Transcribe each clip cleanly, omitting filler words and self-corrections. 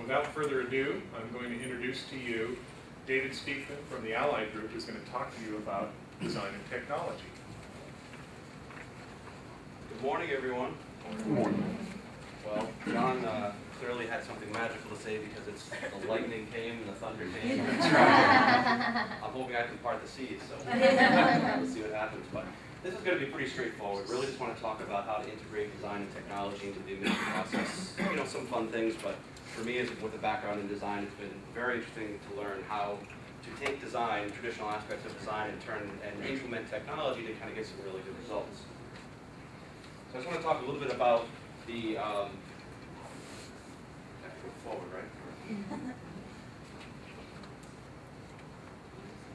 without further ado, I'm going to introduce to you David Speakman from the Allied Group, who's going to talk to you about design and technology. Good morning, everyone. Good morning. Well, John clearly had something magical to say because it's the lightning came and the thunder came. I'm hoping I can part the seas, so we'll see what happens. But this is going to be pretty straightforward. Really just want to talk about how to integrate design and technology into the admission process. You know, some fun things, but for me, as with a background in design, it's been very interesting to learn how to take design, traditional aspects of design, and implement technology to kind of get some really good results. So I just want to talk a little bit about the forward, right?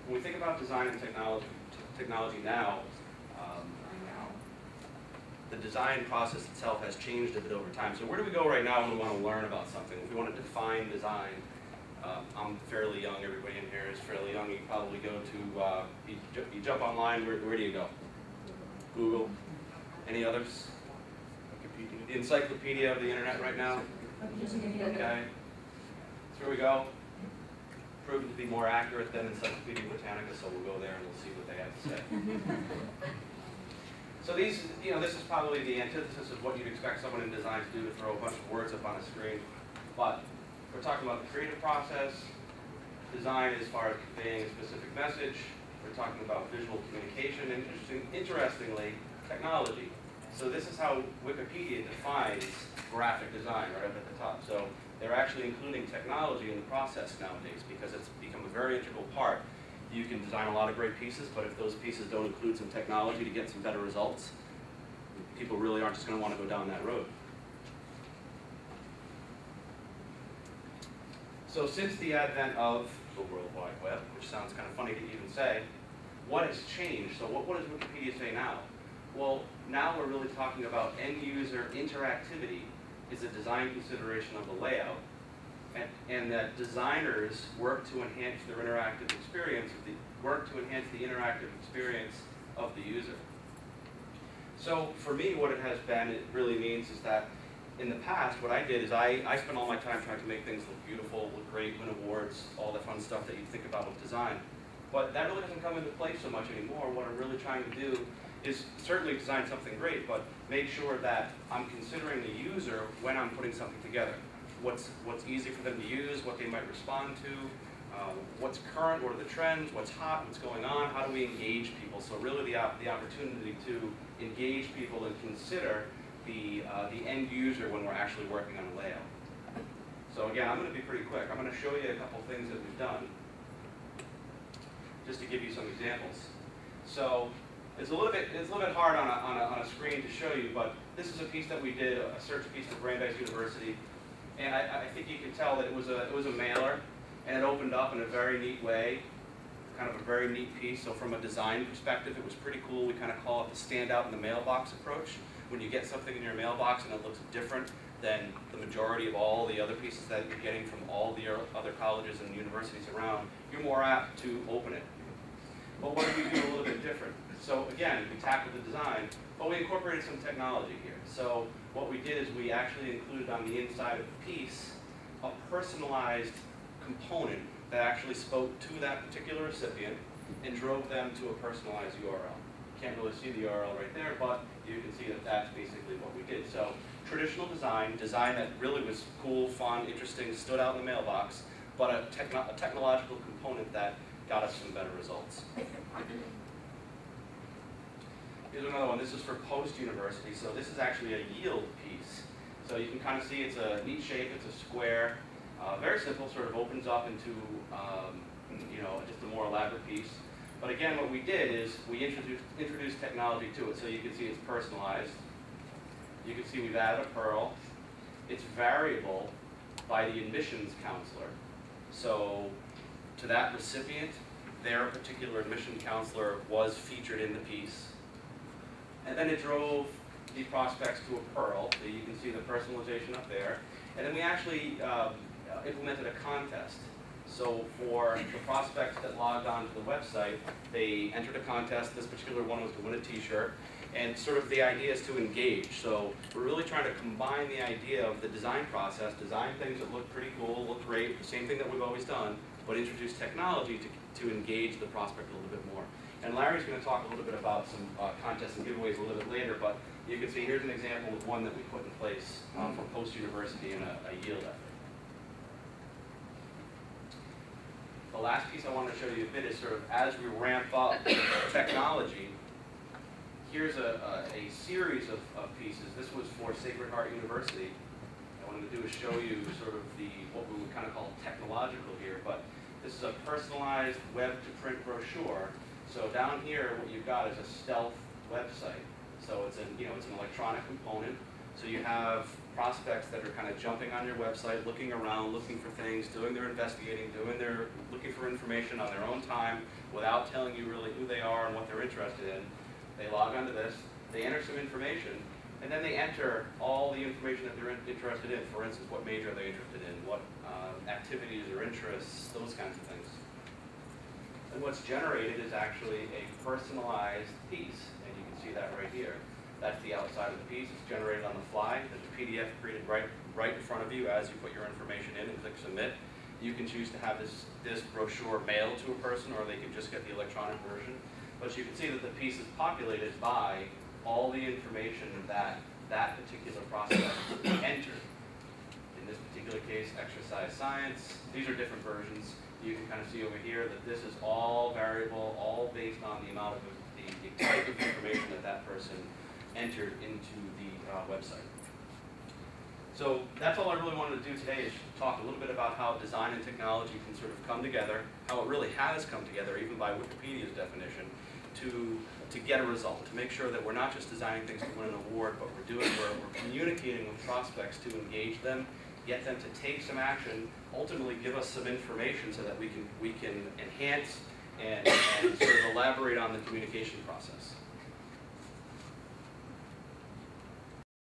When we think about design and technology now, the design process itself has changed a bit over time. So where do we go right now when we want to learn about something? If we want to define design, I'm fairly young, everybody in here is fairly young, you probably go to, you jump online, where do you go? Google? Any others? The encyclopedia of the internet right now? Okay. So here we go. Proven to be more accurate than Encyclopedia Britannica, so we'll go there and we'll see what they have to say. So these, this is probably the antithesis of what you'd expect someone in design to do, to throw a bunch of words up on a screen. But we're talking about the creative process, design as far as conveying a specific message. We're talking about visual communication, and interestingly, technology. So this is how Wikipedia defines graphic design, right up at the top. So they're actually including technology in the process nowadays because it's become a very integral part. You can design a lot of great pieces, but if those pieces don't include some technology to get some better results, people really aren't just going to want to go down that road. So since the advent of the World Wide Web, which sounds kind of funny to even say, what has changed? So what does Wikipedia say now? Well, now we're really talking about end-user interactivity is a design consideration of the layout, and that designers work to enhance their interactive experience, the interactive experience of the user. So for me, what it has been, it really means is that in the past, what I did is I spent all my time trying to make things look beautiful, look great, win awards, all the fun stuff that you think about with design. But that really doesn't come into play so much anymore. What I'm really trying to do is certainly design something great, but make sure that I'm considering the user when I'm putting something together. What's easy for them to use, what they might respond to, what's current, what are the trends, what's hot, what's going on, how do we engage people? So really the opportunity to engage people and consider the end user when we're actually working on a layout. So again, I'm going to be pretty quick. I'm going to show you a couple things that we've done, just to give you some examples. So it's a little bit hard on a screen to show you, but this is a piece that we did, a search piece at Brandeis University, and I think you can tell that it was a mailer, and it opened up in a very neat way, kind of a very neat piece. So from a design perspective, it was pretty cool. We kind of call it the stand out in the mailbox approach. When you get something in your mailbox and it looks different than the majority of all the other pieces that you're getting from all the other colleges and universities around, you're more apt to open it. But what did we do a little bit different? So again, we tackled the design, but we incorporated some technology here. So what we did is we actually included on the inside of the piece a personalized component that actually spoke to that particular recipient and drove them to a personalized URL. You can't really see the URL right there, but you can see that that's basically what we did. So traditional design that really was cool, fun, interesting, stood out in the mailbox, but a technological component that got us some better results. Here's another one. This is for post-university. So this is actually a yield piece. So you can kind of see it's a neat shape. It's a square. Very simple, sort of opens up into just a more elaborate piece. But again, what we did is we introduced technology to it. So you can see it's personalized. You can see we've added a Perl. It's variable by the admissions counselor. So to that recipient, their particular admission counselor was featured in the piece. And then it drove the prospects to a Perl. So you can see the personalization up there. And then we actually implemented a contest. So for the prospects that logged on to the website, they entered a contest. This particular one was to win a t-shirt. And sort of the idea is to engage. So we're really trying to combine the idea of the design process, design things that look pretty cool, look great, the same thing that we've always done, but introduce technology to engage the prospect a little bit more. And Larry's going to talk a little bit about some contests and giveaways a little bit later, but you can see here's an example of one that we put in place for post-university in a yield effort. The last piece I want to show you a bit is sort of as we ramp up technology, here's a series of pieces. This was for Sacred Heart University. What I'm going to do is show you sort of what we would kind of call technological here, but this is a personalized web-to-print brochure. So down here, what you've got is a stealth website. So it's an electronic component. So you have prospects that are kind of jumping on your website, looking around, looking for things, doing their investigating, looking for information on their own time without telling you really who they are and what they're interested in. They log onto this, they enter some information, and then they enter all the information that they're interested in. For instance, what major are they interested in, what activities or interests, those kinds of things. And what's generated is actually a personalized piece, and you can see that right here. That's the outside of the piece. It's generated on the fly. There's a PDF created right in front of you as you put your information in and click submit. You can choose to have this brochure mailed to a person, or they can just get the electronic version. But you can see that the piece is populated by all the information that that particular prospect entered. In this particular case, exercise science. These are different versions. You can kind of see over here that this is all variable, all based on the amount of the type of information that that person entered into the website. So that's all I really wanted to do today, is talk a little bit about how design and technology can sort of come together, how it really has come together, even by Wikipedia's definition, to get a result, to make sure that we're not just designing things to win an award, but we're communicating with prospects to engage them, get them to take some action, ultimately give us some information so that we can enhance and sort of elaborate on the communication process.